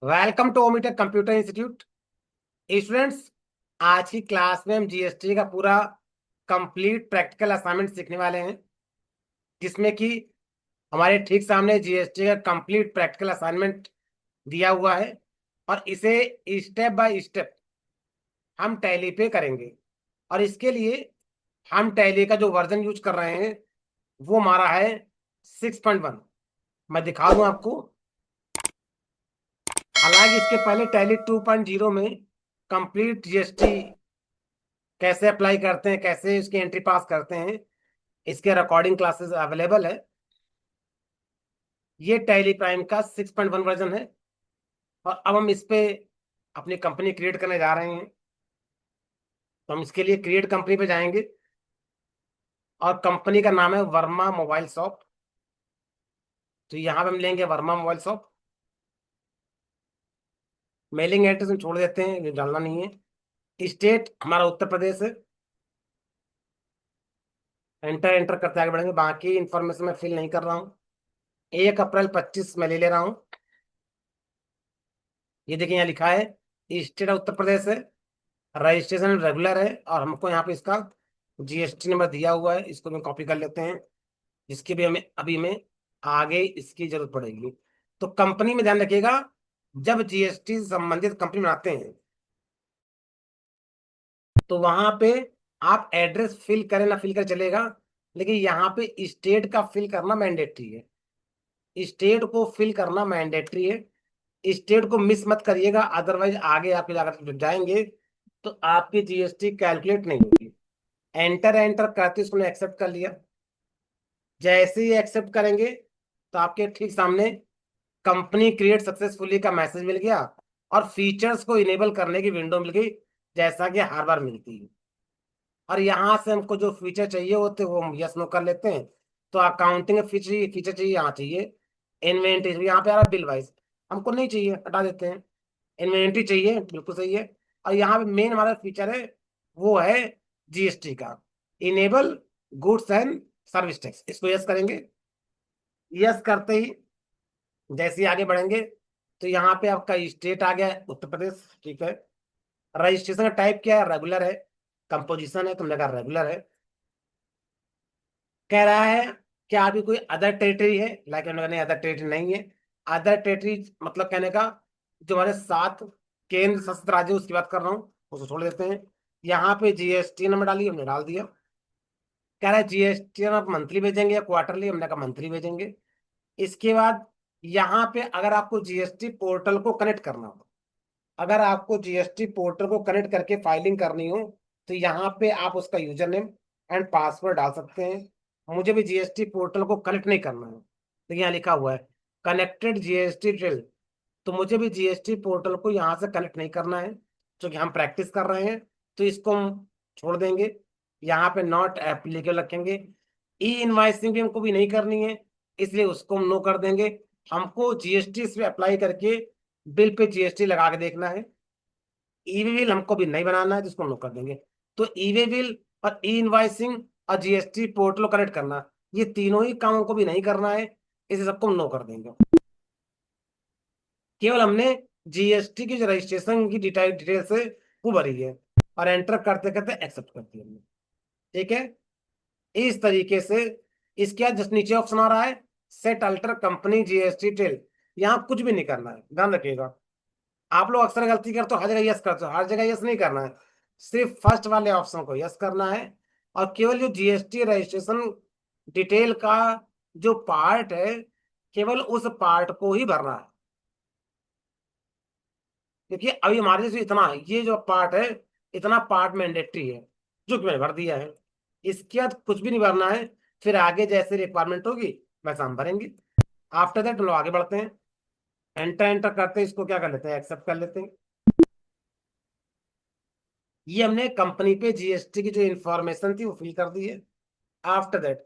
Welcome to Omitech computer institute. Students, आज की class में हम जीएसटी का पूरा कंप्लीट प्रैक्टिकल असाइनमेंट सीखने वाले हैं, जिसमें कि हमारे ठीक सामने जीएसटी का कंप्लीट प्रैक्टिकल असाइनमेंट दिया हुआ है और इसे स्टेप बाय स्टेप हम टैली पे करेंगे। और इसके लिए हम टैली का जो वर्जन यूज कर रहे हैं वो हमारा है 6.1। मैं दिखा दूं आपको। हालांकि इसके पहले टैली 2.0 में कंप्लीट जीएसटी कैसे अप्लाई करते हैं, कैसे इसकी एंट्री पास करते हैं, इसके रिकॉर्डिंग क्लासेस अवेलेबल है। ये टैली प्राइम का 6.1 वर्जन है और अब हम इस पे अपनी कंपनी क्रिएट करने जा रहे हैं। तो हम इसके लिए क्रिएट कंपनी पे जाएंगे और कंपनी का नाम है वर्मा मोबाइल शॉप। तो यहाँ पे हम लेंगे Verma mobile shop. Mailing address हम छोड़ देते हैं, ये डालना नहीं है। स्टेट हमारा उत्तर प्रदेश है। एंटर एंटर करते आगे बढ़ेंगे। बाकी इंफॉर्मेशन मैं फिल नहीं कर रहा हूँ। 1 अप्रैल 25 मैं ले ले रहा हूँ। ये देखिए यहाँ लिखा है स्टेट उत्तर प्रदेश है, रजिस्ट्रेशन रेगुलर है और हमको यहाँ पे इसका जीएसटी नंबर दिया हुआ है। इसको मैं कॉपी कर लेते हैं, जिसकी भी हमें आगे इसकी जरूरत पड़ेगी। तो कंपनी में ध्यान रखिएगा, जब जीएसटी से संबंधित कंपनी बनाते हैं तो वहां पे आप एड्रेस फिल करें ना फिल कर चलेगा, लेकिन यहाँ पे स्टेट का फिल करना मैंडेटरी है। स्टेट को फिल करना मैंडेटरी है। स्टेट को मिस मत करिएगा, अदरवाइज आगे आपके जाकर जब जाएंगे तो आपकी जीएसटी कैलकुलेट नहीं होगी। एंटर एंटर करते उसको एक्सेप्ट कर लिया। जैसे ही एक्सेप्ट करेंगे तो आपके ठीक सामने कंपनी क्रिएट सक्सेसफुली का मैसेज मिल गया और फीचर्स को इनेबल करने की विंडो मिल गई, जैसा कि हर बार मिलती है। और यहाँ से हमको जो फीचर चाहिए होते वो हम यस नो कर लेते हैं। तो अकाउंटिंग फीचर फीचर चाहिए, यहाँ चाहिए। इन्वेंटरी यहाँ पे आ रहा बिल वाइज, हमको नहीं चाहिए, हटा देते हैं। इन्वेंटरी चाहिए, बिल्कुल सही है। और यहाँ पे मेन हमारा फीचर है वो है जीएसटी का enable goods and service tax. इसको यस करेंगे। यस करते ही जैसे ही आगे बढ़ेंगे तो यहाँ पे आपका स्टेट आ गया है उत्तर प्रदेश, ठीक है। रजिस्ट्रेशन का टाइप क्या है, रेगुलर है। कंपोजिशन है, तुमने कहा रेगुलर है। कह रहा है कि आपकी कोई अदर टेरिटरी है, लाइक नहीं, अदर टेरिटरी नहीं है। अदर टेरिटरी मतलब कहने का जो हमारे साथ केंद्र शासित राज्य है, उसकी बात कर रहा हूँ, उसको छोड़ देते हैं। यहाँ पे जीएसटी नंबर डालिए, हमने डाल दिया। कह रहा है जीएसटी आप मंथली भेजेंगे या क्वार्टरली, हमने कहा मंथली भेजेंगे। इसके बाद यहाँ पे अगर आपको जीएसटी पोर्टल को कनेक्ट करना हो, अगर आपको जीएसटी पोर्टल को कनेक्ट करके फाइलिंग करनी हो तो यहाँ पे आप उसका यूजर नेम एंड पासवर्ड डाल सकते हैं। मुझे भी जीएसटी पोर्टल को कनेक्ट नहीं करना है, तो यहाँ लिखा हुआ है कनेक्टेड जीएसटी ट्रेल। तो मुझे भी जीएसटी पोर्टल को यहाँ से कनेक्ट नहीं करना है, क्योंकि हम प्रैक्टिस कर रहे हैं। तो इसको हम छोड़ देंगे, यहाँ पे नॉट एप्लीकेबल रखेंगे। ई इनवाइसिंग भी हमको भी नहीं करनी है, इसलिए उसको हम नो कर देंगे। हमको जीएसटी इस पे अप्लाई करके बिल पे जीएसटी लगा के देखना है। ईवी बिल हमको भी नहीं बनाना है, जिसको हम नो कर देंगे। तो ईवी बिल और ई इनवाइसिंग और जीएसटी पोर्टल कनेक्ट करना, ये तीनों ही कामों को भी नहीं करना है, इसे सबको हम नो कर देंगे। केवल हमने जीएसटी की जो रजिस्ट्रेशन की डिटेल से वो भरी है और एंटर करते करते एक्सेप्ट कर दिया हमने, ठीक है। इस तरीके से इसके बाद जस्ट नीचे ऑप्शन आ रहा है सेट अल्टर कंपनी जीएसटी टेल। यहाँ कुछ भी नहीं करना है, ध्यान रखिएगा। आप लोग अक्सर गलती करते हो, हर जगह यस करते हो, हर जगह यस नहीं करना है। सिर्फ फर्स्ट वाले ऑप्शन को यस करना है और केवल जो जीएसटी रजिस्ट्रेशन डिटेल का जो पार्ट है, केवल उस पार्ट को ही भरना है। क्योंकि अभी हमारे जैसे इतना ये जो पार्ट है, इतना पार्ट मैंडेटरी है, जो कि मैंने भर दिया है। इसके बाद कुछ भी नहीं भरना है। फिर आगे जैसे रिक्वायरमेंट होगी वैसा हम भरेंगे। आफ्टर दैट हम लोग आगे बढ़ते हैं। एंटर एंटर करते हैं, इसको क्या कर लेते हैं, एक्सेप्ट कर लेते हैं। ये हमने कंपनी पे जीएसटी की जो इंफॉर्मेशन थी वो फिल कर दी है। आफ्टर दैट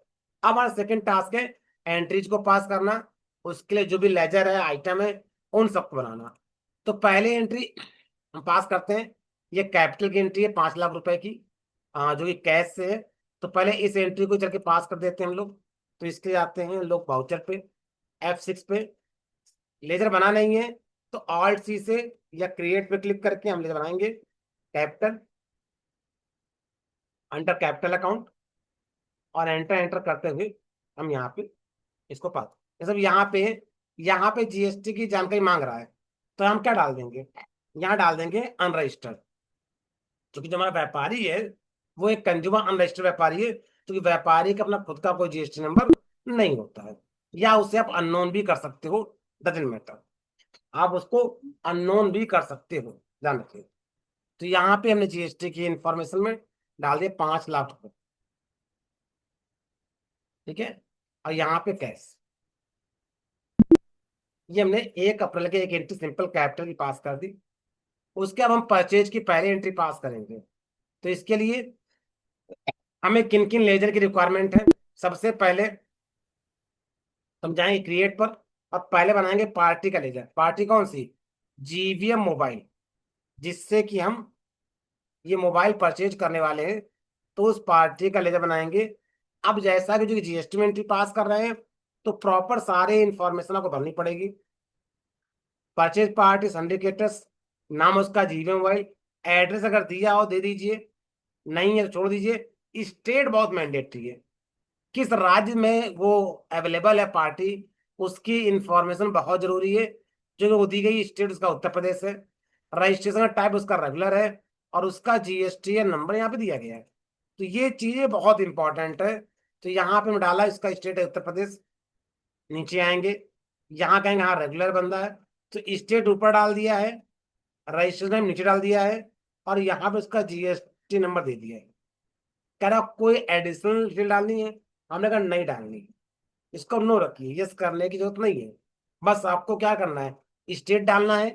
अब हमारा सेकंड टास्क है एंट्रीज को पास करना। उसके लिए जो भी लेजर है, आइटम है, उन सबको बनाना। तो पहले एंट्री हम पास करते हैं। ये कैपिटल की एंट्री है 5 लाख रुपए की, जो कि कैश से है। तो पहले इस एंट्री को चल के पास कर देते हैं हम लोग। तो इसके लिए आते हैं लोग वाउचर पे, F6 पे। लेजर बना नहीं है तो ऑल्ट सी से या क्रिएट पे क्लिक करके हम लेजर बनाएंगे कैपिटल, अंडर कैपिटल अकाउंट, और एंटर एंटर करते हुए हम यहाँ पे इसको पा, जैसे यहाँ पे जीएसटी की जानकारी मांग रहा है, तो हम क्या डाल देंगे, यहाँ डाल देंगे अनरजिस्टर्ड। क्योंकि जो हमारा व्यापारी है वो एक कंज्यूमर अनरजिस्टर्ड व्यापारी है, क्योंकि व्यापारी का अपना खुद का कोई जीएसटी नंबर नहीं होता है, या उसे आप अननोन भी कर सकते हो, डजंट मैटर, आप उसको अननोन भी कर सकते हो, ध्यान रखिए। तो यहाँ पे हमने जीएसटी की इंफॉर्मेशन में डाल दिए 5 लाख रुपए, ठीक है। और यहाँ पे कैश, ये हमने 1 अप्रैल के एक एंट्री सिंपल कैपिटल की पास कर दी। उसके अब हम परचेज की पहली एंट्री पास करेंगे। तो इसके लिए हमें किन किन लेजर की रिक्वायरमेंट है, सबसे पहले हम जाएंगे क्रिएट पर, और पहले बनाएंगे पार्टी का लेजर। पार्टी कौन सी, जीवीएम मोबाइल, जिससे कि हम ये मोबाइल परचेज करने वाले हैं, तो उस पार्टी का लेजर बनाएंगे। अब जैसा कि जो जीएसटी में एंट्री पास कर रहे हैं, तो प्रॉपर सारे इंफॉर्मेशन आपको भरनी पड़ेगी। परचेज पार्टी सिंडिकेटर्स, नाम उसका जीवीएम मोबाइल, एड्रेस अगर दिया हो दे दीजिए, नहीं है तो छोड़ दीजिए। स्टेट बहुत मैंडेटरी है, किस राज्य में वो अवेलेबल है पार्टी, उसकी इंफॉर्मेशन बहुत जरूरी है। जो वो दी गई स्टेट उसका उत्तर प्रदेश है, रजिस्ट्रेशन का टाइप उसका रेगुलर है, और उसका जीएसटी नंबर यहाँ पे दिया गया है। तो ये चीजें बहुत इंपॉर्टेंट है। तो यहाँ पे मैं डाला इसका स्टेट है उत्तर प्रदेश, नीचे आएंगे, यहाँ कहेंगे हाँ रेगुलर बंदा है, तो स्टेट ऊपर डाल दिया है, रजिस्ट्रेशन नीचे डाल दिया है, और यहाँ पे उसका जीएसटी नंबर दे दिया है। कह रहा कोई एडिशनल डिटेल डालनी है, हमने कहा नहीं डालनी, इसको नो रखिए, यस करने की जरूरत नहीं है। बस आपको क्या करना है, स्टेट डालना है,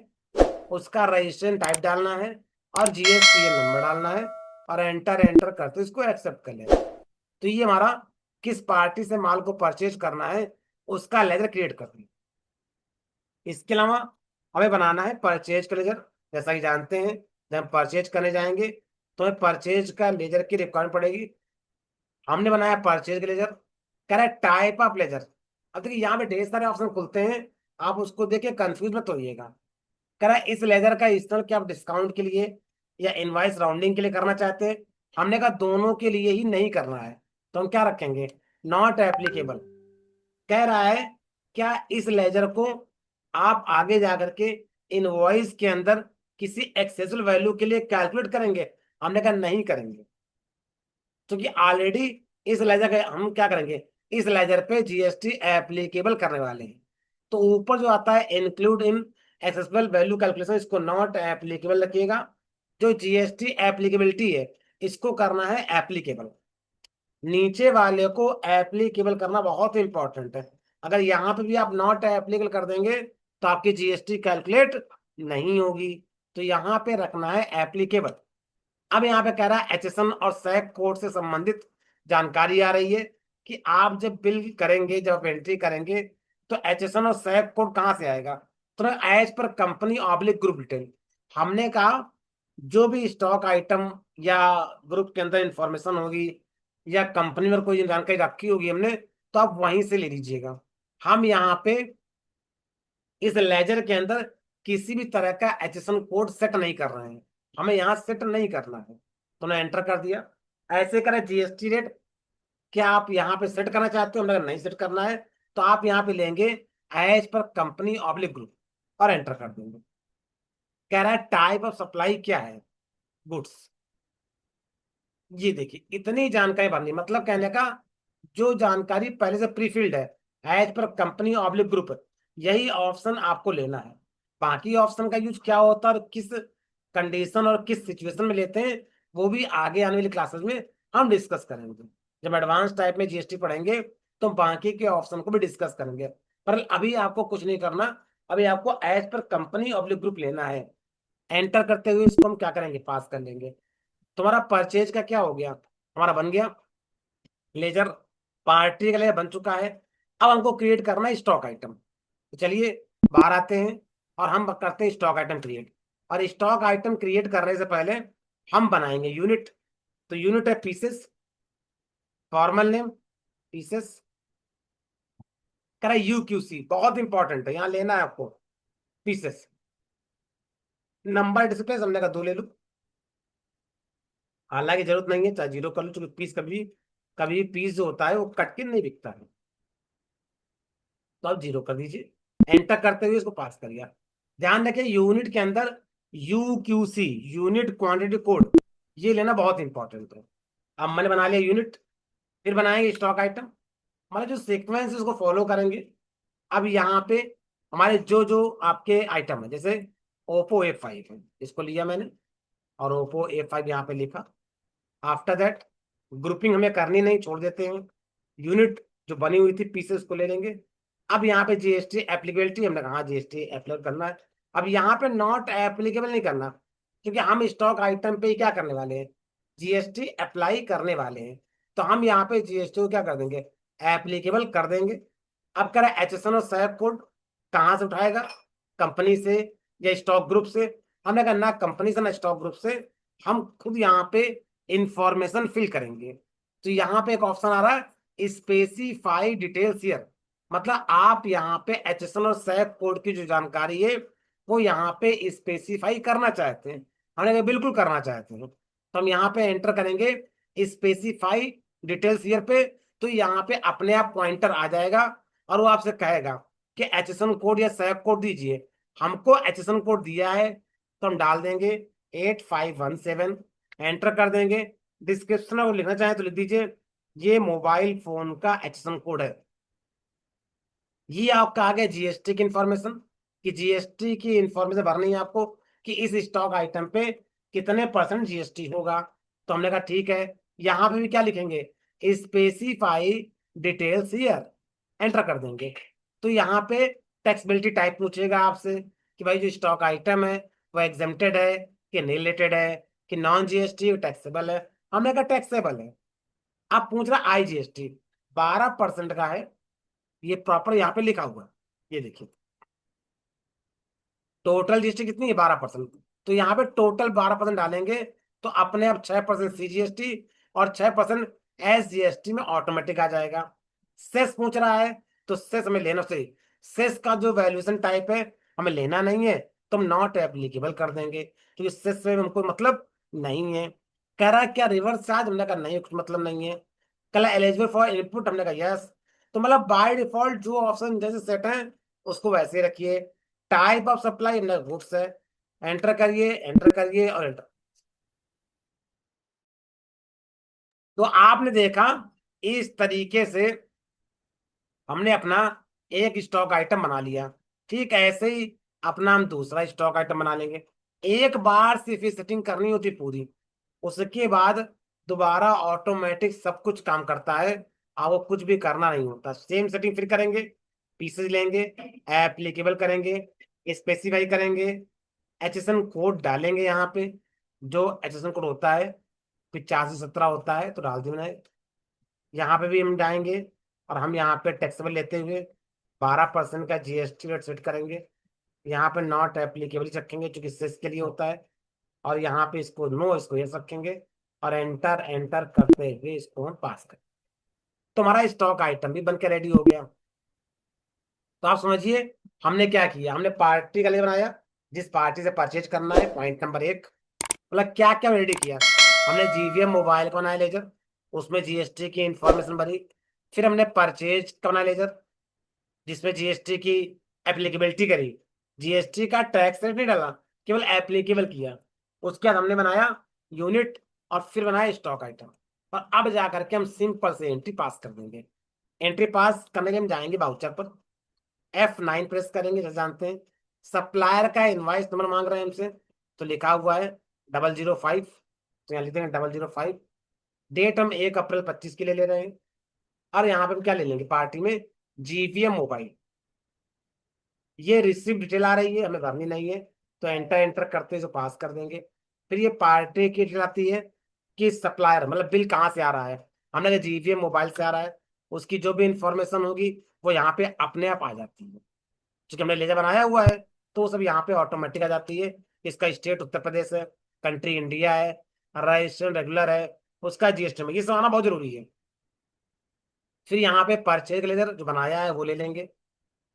उसका रजिस्ट्रेशन टाइप डालना है, और जीएसटी नंबर डालना है, और एंटर एंटर करते इसको एक्सेप्ट कर लेना। तो ये हमारा किस पार्टी से माल को परचेज करना है उसका लेजर क्रिएट कर दिया। इसके अलावा हमें बनाना है परचेज का लेजर। जैसा कि जानते हैं जब हम परचेज करने जाएंगे तो हमें परचेज का लेजर की रिक्वायरमेंट पड़ेगी। हमने बनाया परचेज का लेजर, कह रहा है टाइप ऑफ लेजर। अब देखिए यहाँ पे ढेर सारे ऑप्शन खुलते हैं, आप उसको देख के कंफ्यूज मत होइएगा। कह रहा है इस लेजर का इस्तेमाल क्या आप डिस्काउंट के लिए या इनवाइस राउंडिंग के लिए करना चाहते हैं। हमने कहा दोनों के लिए ही नहीं करना है, तो हम क्या रखेंगे, नॉट एप्लीकेबल। कह रहा है क्या इस लेजर को आप आगे जाकर के इनवॉइस के अंदर किसी एक्सेसिबल वैल्यू के लिए कैलकुलेट करेंगे। हमने कहा नहीं करेंगे, क्योंकि ऑलरेडी इस लेजर का हम क्या करेंगे, इस लेजर पे जीएसटी एप्लीकेबल करने वाले हैं। तो ऊपर जो आता है include in accessible value calculation, इसको नॉट एप्लीकेबल रखिएगा। जो जीएसटी एप्लीकेबिलिटी है इसको करना है एप्लीकेबल, नीचे वाले को एप्लीकेबल करना बहुत इंपॉर्टेंट है। अगर यहाँ पे भी आप नॉट एप्लीकेबल कर देंगे तो आपकी जीएसटी कैलकुलेट नहीं होगी। तो यहाँ पे रखना है एप्लीकेबल। अब यहाँ पे कह रहा है एचएसएन और सैक कोड से संबंधित जानकारी आ रही है कि आप जब बिल करेंगे, जब आप एंट्री करेंगे, तो एचएसएन और सैक कोड कहाँ से आएगा, तो as per company oblique group detail. हमने कहा जो भी स्टॉक आइटम या ग्रुप के अंदर इंफॉर्मेशन होगी या कंपनी में कोई जानकारी रखी होगी हमने, तो आप वहीं से ले लीजिएगा। हम यहाँ पे इस लेजर के अंदर किसी भी तरह का एचएसएन कोड सेट नहीं कर रहे हैं, हमें यहाँ सेट नहीं करना है। तो मैं एंटर कर दिया। ऐसे करें जीएसटी रेट, क्या आप यहाँ पे सेट करना चाहते हो, अगर नहीं सेट करना है तो आप यहाँ पे लेंगे as per company oblique group और एंटर कर देंगे। कह रहा है टाइप ऑफ सप्लाई क्या है, गुड्स। ये देखिए इतनी जानकारी भरनी, मतलब कहने का जो जानकारी पहले से प्री फिल्ड है, as per company oblique group, यही ऑप्शन आपको लेना है। बाकी ऑप्शन का यूज क्या होता है और किस कंडीशन और किस सिचुएशन में लेते हैं, वो भी आगे आने वाली क्लासेस में हम डिस्कस करेंगे। जब एडवांस टाइप में जीएसटी पढ़ेंगे तो बाकी के ऑप्शन को भी डिस्कस करेंगे, पर अभी आपको कुछ नहीं करना। अभी आपको as per company oblique group लेना है। एंटर करते हुए इसको हम क्या करेंगे, पास कर लेंगे। तुम्हारा परचेज का क्या हो गया, हमारा बन गया लेजर, पार्टी का लेजर बन चुका है। अब हमको क्रिएट करना है स्टॉक आइटम। तो चलिए बाहर आते हैं और हम करते हैं स्टॉक आइटम क्रिएट। और स्टॉक आइटम क्रिएट करने से पहले हम बनाएंगे यूनिट। तो यूनिट है पीसेस, फॉर्मल नेम पीसेस, कह रहा है यूक्यूसी, बहुत इंपॉर्टेंट है यहाँ लेना है आपको, पीसेस। नंबर डिस्प्ले हमने कहा 2 ले लो, हालांकि जरूरत नहीं है, चाहे 0 कर लो, क्योंकि पीस कभी कभी पीस जो होता है वो कट के नहीं बिकता है। तो आप 0 कर दीजिए, एंटर करते हुए इसको पास कर दिया। ध्यान रखिए यूनिट के अंदर UQC, यूनिट क्वांटिटी कोड, ये लेना बहुत इंपॉर्टेंट है। अब मैंने बना लिया यूनिट, फिर बनाएंगे स्टॉक आइटम, हमारा जो सीक्वेंस है उसको फॉलो करेंगे। अब यहाँ पे हमारे जो जो आपके आइटम है, जैसे Oppo A5 है, इसको लिया मैंने और Oppo A5 यहाँ पे लिखा। आफ्टर दैट ग्रुपिंग हमें करनी नहीं, छोड़ देते हैं। यूनिट जो बनी हुई थी पीसेस को ले लेंगे। अब यहाँ पे GST एप्लीकेबिलिटी, हमने कहा GST एप्लाई करना है। अब यहाँ पे नॉट एप्लीकेबल नहीं करना, क्योंकि हम स्टॉक आइटम पे ही क्या करने वाले हैं, GST अप्लाई करने वाले हैं। तो हम यहाँ पे GST को क्या कर देंगे, एप्लीकेबल कर देंगे। अब कह रहा है HSN और सैप कोड कहाँ से उठाएगा, कंपनी से या स्टॉक ग्रुप से। हमने कहा ना कंपनी से ना स्टॉक ग्रुप से, हम खुद यहाँ पे इंफॉर्मेशन फिल करेंगे। तो यहाँ पे एक ऑप्शन आ रहा है स्पेसिफाई डिटेल्स हियर, मतलब आप यहाँ पे HSN और सैप कोड की जो जानकारी है वो यहाँ पे स्पेसिफाई करना चाहते हैं। हमने कहा बिल्कुल करना चाहते हैं, तो हम यहाँ पे एंटर करेंगे स्पेसिफाई डिटेल्स हियर पे। तो यहाँ पे अपने आप पॉइंटर आ जाएगा और वो आपसे कहेगा कि HSN कोड या सैप कोड दीजिए। हमको HSN कोड दिया है तो हम डाल देंगे 8517, एंटर कर देंगे। डिस्क्रिप्शन में वो लिखना चाहें तो लिख दीजिए ये मोबाइल फोन का HSN कोड है। ये आपका आ गया GST की इंफॉर्मेशन, कि GST की इंफॉर्मेशन भरनी है आपको कि इस स्टॉक आइटम पे कितने % GST होगा। तो हमने कहा ठीक है, यहाँ पे भी क्या लिखेंगे, स्पेसिफाई डिटेल्स हियर, एंटर कर देंगे। तो यहाँ पे टैक्सेबिलिटी टाइप पूछेगा आपसे कि भाई जो स्टॉक आइटम है वो एग्जेम्प्टेड है कि नहीं रिलेटेड है, कि नॉन GST टैक्सेबल है। हमने कहा टैक्सेबल है। अब पूछ रहा IGST, 12% का है, ये प्रॉपर यहाँ पे लिखा हुआ है, ये देखिए टोटल GST कितनी है, 12%। तो यहाँ पे टोटल 12% डालेंगे तो अपने आप 6% CGST और 6% SGST में ऑटोमेटिक आ जाएगा। सेस पूछ रहा है, तो सेस हमें लेना चाहिए, सेस का जो वैल्यूएशन टाइप है हमें लेना नहीं है, तो हम नॉट एप्लीकेबल कर देंगे, क्योंकि सेस से हमको मतलब नहीं है। कह रहा है क्या रिवर्स चार्ज, हमने कहा नहीं, कुछ मतलब नहीं है। कल एलिजिबल फॉर इनपुट, हमने कहा यस। तो मतलब बाय डिफॉल्ट जो ऑप्शन जैसे सेट है उसको वैसे ही रखिए। टाइप ऑफ सप्लाई गुड्स है, एंटर करिए, एंटर करिए और एंटर। तो आपने देखा इस तरीके से हमने अपना एक स्टॉक आइटम बना लिया। ठीक ऐसे ही अपना हम दूसरा स्टॉक आइटम बना लेंगे। एक बार सिर्फ ये सेटिंग करनी होती पूरी, उसके बाद दोबारा ऑटोमेटिक सब कुछ काम करता है, और वो कुछ भी करना नहीं होता। सेम सेटिंग फिर करेंगे, पीसेज लेंगे, एप्लीकेबल करेंगे, स्पेसिफाई करेंगे, HSN कोड डालेंगे यहाँ पे, जो HSN कोड होता है 8517 होता है तो डाल देना है। यहाँ पे भी हम जाएंगे और हम यहाँ पे टैक्सेबल लेते हुए 12% का GST रेट सेट करेंगे। यहाँ पे नॉट एप्लीकेबल रखेंगे क्योंकि सेस के लिए होता है, और यहाँ पे इसको नो, इसको ये रखेंगे, और एंटर एंटर करते हुए इसको हम पास करें। तो हमारा स्टॉक आइटम भी बनकर रेडी हो गया। तो आप समझिए हमने क्या किया, हमने पार्टी का लिए बनाया जिस पार्टी से परचेज करना है, पॉइंट नंबर 1। मतलब क्या क्या रेडी किया, हमने GVM मोबाइल का बनाया लेजर, उसमें GST की इंफॉर्मेशन भरी। फिर हमने परचेज का बनाया लेजर जिसमें GST की एप्लीकेबिलिटी करी, GST का टैक्स रेट नहीं डाला, केवल एप्लीकेबल किया। उसके बाद हमने बनाया यूनिट और फिर बनाया स्टॉक आइटम। और अब जा करके हम सिंपल से एंट्री पास कर देंगे। एंट्री पास करने के लिए हम जाएंगे वाउचर पर, F9 प्रेस करेंगे, जैसे जानते हैं। सप्लायर का इनवाइस नंबर मांग रहे हैं हमसे, तो लिखा हुआ है 005, तो यहाँ लिख देंगे 005। डेट हम 1 अप्रैल 25 की ले रहे हैं। और यहाँ पे हम क्या ले लेंगे पार्टी में, GVM मोबाइल। ये रिसिप्ट डिटेल आ रही है, हमें भरनी नहीं है, तो एंटर एंटर करते जो पास कर देंगे। फिर ये पार्टी की डिटेल आती है कि सप्लायर मतलब बिल कहाँ से आ रहा है, हमने कहा GVM मोबाइल से आ रहा है। उसकी जो भी इंफॉर्मेशन होगी वो यहाँ पे अपने आप आ जाती है, क्योंकि हमने लेजर बनाया हुआ है, तो वो सब यहाँ पे ऑटोमेटिक आ जाती है। इसका स्टेट उत्तर प्रदेश है, कंट्री इंडिया है, रजिस्ट्रेशन रेगुलर है, उसका GST में ये सब आना बहुत जरूरी है। फिर यहाँ पे परचेज लेजर जो बनाया है वो ले लेंगे।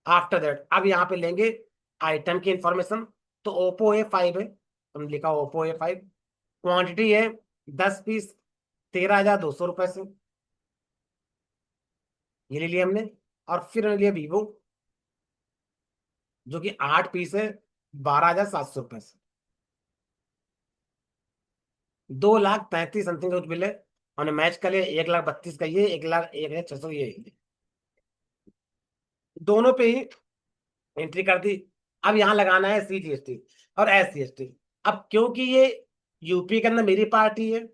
आफ्टर दैट अब यहाँ पे लेंगे आइटम की इंफॉर्मेशन, तो ओप्पो A5 है, तुमने लिखा ओप्पो A5, क्वांटिटी है 10 पीस, 13,200 रुपए से, ये ले लिया हमने। और फिर हमने लिया वीवो, जो कि 8 पीस है, 12,700 रुपए से, 2,35,000 समथिंग का कुछ बिल है। हमने मैच कर लिया, 1,32,000 का ये, 1,06,000 ये, दोनों पे ही एंट्री कर दी। अब यहाँ लगाना है CGST और SGST। अब क्योंकि ये यूपी के अंदर मेरी पार्टी है,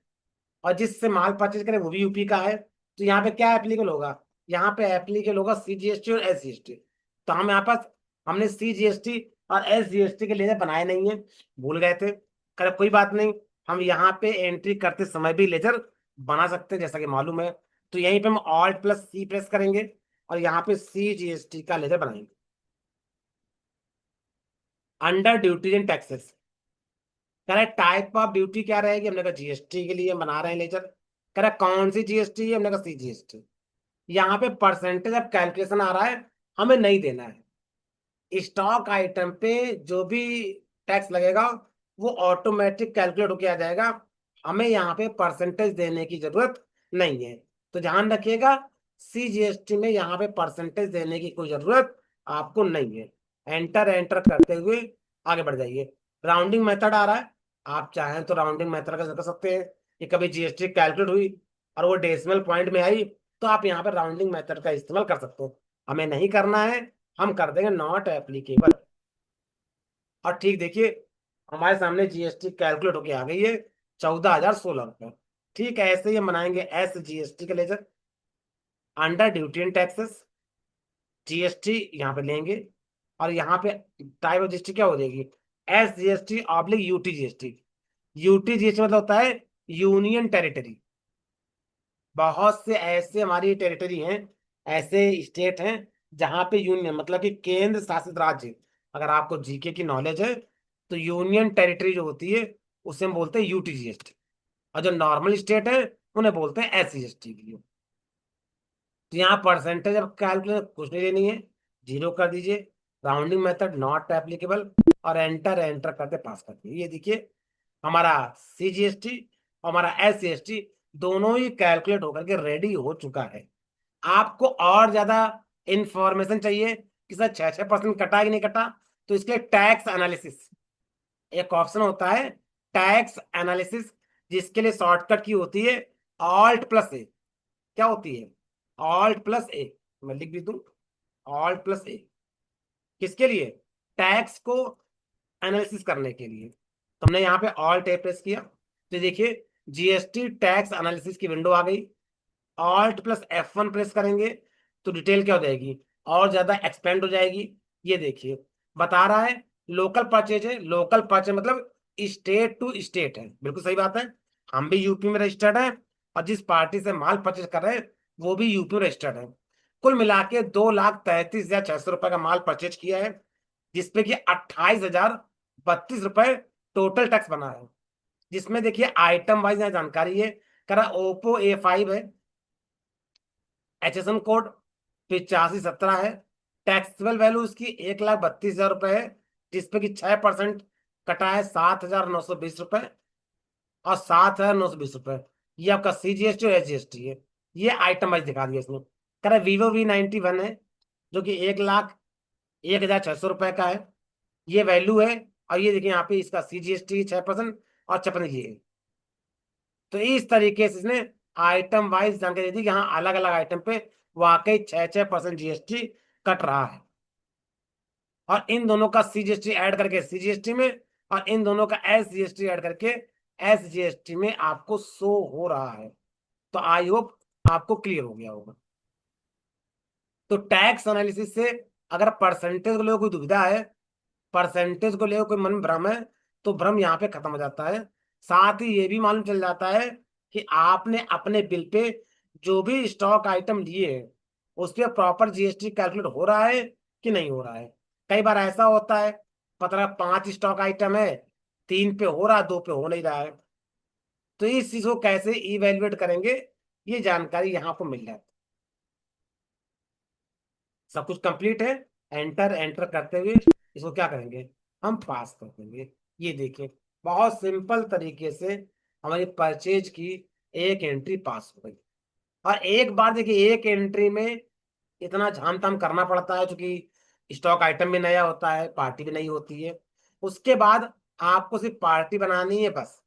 और जिससे माल परचेज करे वो भी यूपी का है, तो यहाँ पे क्या एप्लीकेबल होगा, यहाँ पे एप्लीकेबल होगा CGST और SGST। तो हम यहाँ पास हमने CGST और SGST के लेजर बनाए नहीं है, भूल गए थे। कर कोई बात नहीं, हम यहाँ पे एंट्री करते समय भी लेजर बना सकते हैं, जैसा कि मालूम है। तो यहीं पे हम Alt+C प्रेस करेंगे और यहाँ पे CGST का लेजर बनाएंगे। Under duties and taxes, correct type of duty क्या रहेगी, हमने कहा GST के लिए हम बना रहे हैं लेजर। करेक्ट कौन सी GST है, हमने कहा CGST। यहाँ पे परसेंटेज ऑफ कैलकुलेशन आ रहा है, हमें नहीं देना है। स्टॉक आइटम पे जो भी टैक्स लगेगा वो ऑटोमेटिक कैलकुलेट होके आ जाएगा, हमें यहाँ पे परसेंटेज देने की जरूरत नहीं है। तो ध्यान रखिएगा, CGST में यहाँ पे परसेंटेज देने की कोई जरूरत आपको नहीं है। एंटर एंटर करते हुए आगे बढ़ जाइए। राउंडिंग मेथड आ रहा है, आप चाहें तो राउंडिंग मेथड का कर सकते हैं, कि कभी GST कैलकुलेट हुई और वो डेसिमल पॉइंट में आई, तो आप यहाँ पे राउंडिंग मेथड का इस्तेमाल कर सकते हो। हमें नहीं करना है, हम कर देंगे नॉट एप्लीकेबल। और ठीक देखिए, हमारे सामने GST कैलकुलेट होके आ गई है, 14,016 रुपये। ठीक है, ऐसे ही हम बनाएंगे SGST का ledger. Under duty and taxes, GST यहाँ पे लेंगे, और यहाँ पे टाइप ऑफ GST क्या हो जाएगी, SGST/UTGST। UTGST मतलब होता है यूनियन टेरिटरी। बहुत से ऐसे हमारी टेरिटरी हैं, ऐसे स्टेट हैं जहां पे यूनियन मतलब कि केंद्र शासित राज्य, अगर आपको जीके की नॉलेज है, तो यूनियन टेरिटरी जो होती है उसे हम बोलते हैं UTGST, और जो नॉर्मल स्टेट है उन्हें बोलते हैं SGST के लिए। तो यहाँ परसेंटेज अब कैलकुलेट कुछ नहीं लेनी है, जीरो कर दीजिए, राउंडिंग मेथड नॉट एप्लीकेबल, और एंटर एंटर करके पास कर दीजिए। ये देखिए, हमारा CGST और हमारा SGST दोनों ही कैलकुलेट होकर के रेडी हो चुका है। आपको और ज्यादा इंफॉर्मेशन चाहिए कि सर 6% कटा कि नहीं कटा, तो इसके लिए टैक्स एनालिसिस एक ऑप्शन होता है, टैक्स एनालिसिस, जिसके लिए शॉर्टकट की होती है Alt+A। क्या होती है, Alt+A, मैं लिख भी दूं, Alt+A किसके लिए, टैक्स को एनालिसिस करने के लिए। तो हमने यहाँ पे Alt+A प्रेस किया, तो देखिए GST टैक्स एनालिसिस की विंडो आ गई। Alt+F1 प्रेस करेंगे तो डिटेल क्या हो जाएगी, और ज्यादा एक्सपेंड हो जाएगी। ये देखिए, बता रहा है लोकल परचेज है, लोकल परचेज मतलब स्टेट टू स्टेट है, बिल्कुल सही बात है। हम भी यूपी में रजिस्टर्ड है, और जिस पार्टी से माल परचेज कर रहे हैं वो भी यूपी में रजिस्टर्ड है। कुल मिला के 2,33,600 रुपए का माल परचेज किया है, जिसपे कि 28,032 रुपए टोटल टैक्स बना है। जिसमें देखिए आइटम वाइज यहाँ जानकारी है, करा ओप्पो A5 है, HSN कोड 8517 है, टैक्सेबल वैल्यू इसकी 1,32,000 रुपए है, जिसपे कि 6% कटा है 7,920 रुपए, और 7,920 रुपए ये आपका CGST और SGST है। ये आइटम वाइज दिखा दिया इसने। कह रहा Vivo V91 है, जो कि 1,01,600 रुपए का है, ये वैल्यू है। और ये देखिए यहाँ पे इसका CGST 6% और 56 ये है। तो इस तरीके से इसने आइटम वाइज जानकारी दी कि हाँ अलग अलग आइटम पे वाकई 6% GST कट रहा है। और इन दोनों का CGST ऐड करके CGST में, और इन दोनों का SGST ऐड करके SGST में आपको शो हो रहा है। तो आई होप आपको क्लियर हो गया होगा। तो टैक्स एनालिसिस से अगर परसेंटेज को लेकर कोई दुविधा है, परसेंटेज को लेकर कोई मन में भ्रम है, तो भ्रम यहाँ पे खत्म हो जाता है। साथ ही ये भी मालूम चल जाता है कि आपने अपने बिल पे जो भी स्टॉक आइटम लिए हैं उस पर प्रॉपर GST कैलकुलेट हो रहा है कि नहीं हो रहा है। कई बार ऐसा होता है, पता 5 स्टॉक आइटम है, 3 पे हो रहा है, 2 पे हो नहीं रहा है। तो इस चीज को कैसे इवेल्युएट करेंगे, ये जानकारी यहाँ पर मिल जाती है। सब कुछ कंप्लीट है, एंटर एंटर करते हुए इसको क्या करेंगे, हम पास कर देंगे। ये देखिए, बहुत सिंपल तरीके से हमारी परचेज की एक एंट्री पास हो गई। और एक बार देखिए, एक एंट्री में इतना झाम ताम करना पड़ता है, क्योंकि स्टॉक आइटम भी नया होता है, पार्टी भी नई होती है। उसके बाद आपको सिर्फ पार्टी बनानी है बस,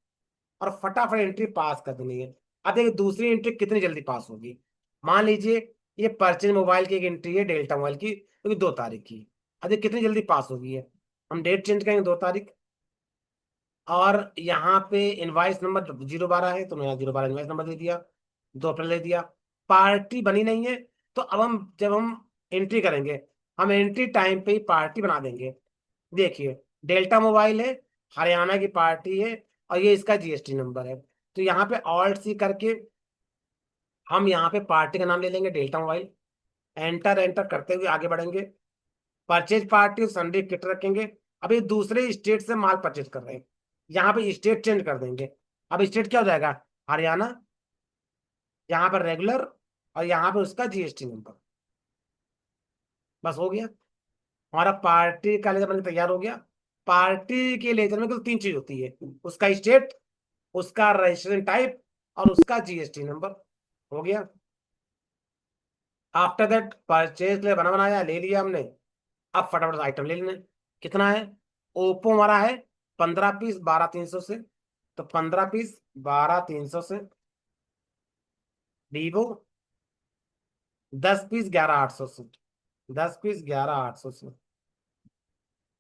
और फटाफट एंट्री पास कर देनी है। अब देखिए दूसरी एंट्री कितनी जल्दी पास होगी। मान लीजिए ये परचेज मोबाइल की एक एंट्री है, डेल्टा मोबाइल की, क्योंकि 2 तारीख की। अब देखिए कितनी जल्दी पास होगी है। हम डेट चेंज करेंगे 2 तारीख, और यहाँ पे इनवाइस नंबर 012 है, तो मैं 012 इनवाइस नंबर दे दिया, 2 अप्रैल दे दिया। पार्टी बनी नहीं है, तो अब हम जब हम एंट्री करेंगे, हम एंट्री टाइम पे ही पार्टी बना देंगे। देखिए, डेल्टा मोबाइल है, हरियाणा की पार्टी है, और ये इसका जीएसटी नंबर है। तो यहाँ पे ऑल्ट सी करके हम यहाँ पे पार्टी का नाम ले लेंगे, डेल्टा मोबाइल। एंटर एंटर करते हुए आगे बढ़ेंगे। परचेज पार्टी और सन्डे किट रखेंगे। अभी दूसरे स्टेट से माल परचेज कर रहे हैं, यहाँ पे स्टेट चेंज कर देंगे। अब स्टेट क्या हो जाएगा, हरियाणा, यहाँ पर रेगुलर, और यहाँ पे उसका जीएसटी नंबर। बस हो गया, हमारा पार्टी का लेजर बनकर तैयार हो गया। पार्टी के लेजर में कुल 3 चीज होती है, उसका स्टेट, उसका रजिस्ट्रेशन टाइप, और उसका जीएसटी नंबर। हो गया। आफ्टर दैट परचेज ले बना बनाया ले लिया हमने। अब फटाफट आइटम ले लेने। कितना है, ओप्पो हमारा है 15 पीस 12,300 से, तो 15 पीस 12,300 से। वीवो 10 पीस 11,800 से, 10 पीस 11,800 से।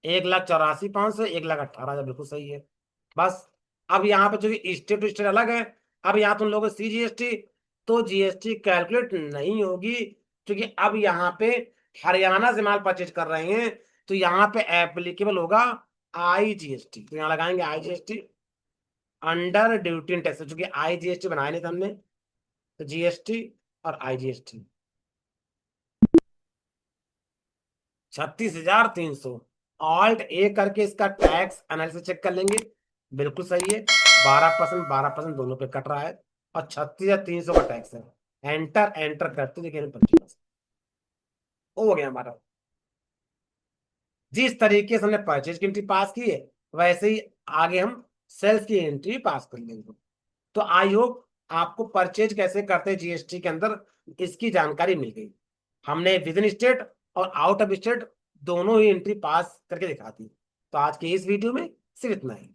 1,84,500, 1,18,000, बिल्कुल सही है। बस। अब यहाँ पे जो स्टेट टू स्टेट अलग है, अब यहाँ तुम लोग सी जीएसटी, तो जीएसटी कैलकुलेट नहीं होगी, क्योंकि अब यहाँ पे हरियाणा से माल परचेज कर रहे हैं, तो यहाँ पे एप्लीकेबल होगा आईजीएसटी। तो यहाँ लगाएंगे IGST, under duty and tax, चूंकि आईजीएसटी बनाया नहीं था हमने, तो जीएसटी और आईजीएसटी। 36,300। ऑल्ट ए करके इसका टैक्स एनालिसिस चेक कर लेंगे, बिल्कुल सही है। 12%, 12% दोनों पे कट रहा है, और 36,300 का टैक्स है। एंटर एंटर करते देखिए 25% हो गया हमारा। जिस तरीके से हमने परचेज की एंट्री पास की है, वैसे ही आगे हम सेल्स की एंट्री पास कर लेंगे। तो आई होप आपको परचेज कैसे करते हैं जीएसटी के अंदर, इसकी जानकारी मिल गई। हमने विद इन स्टेट और आउट ऑफ स्टेट दोनों ही एंट्री पास करके दिखा दी। तो आज के इस वीडियो में सिर्फ इतना ही।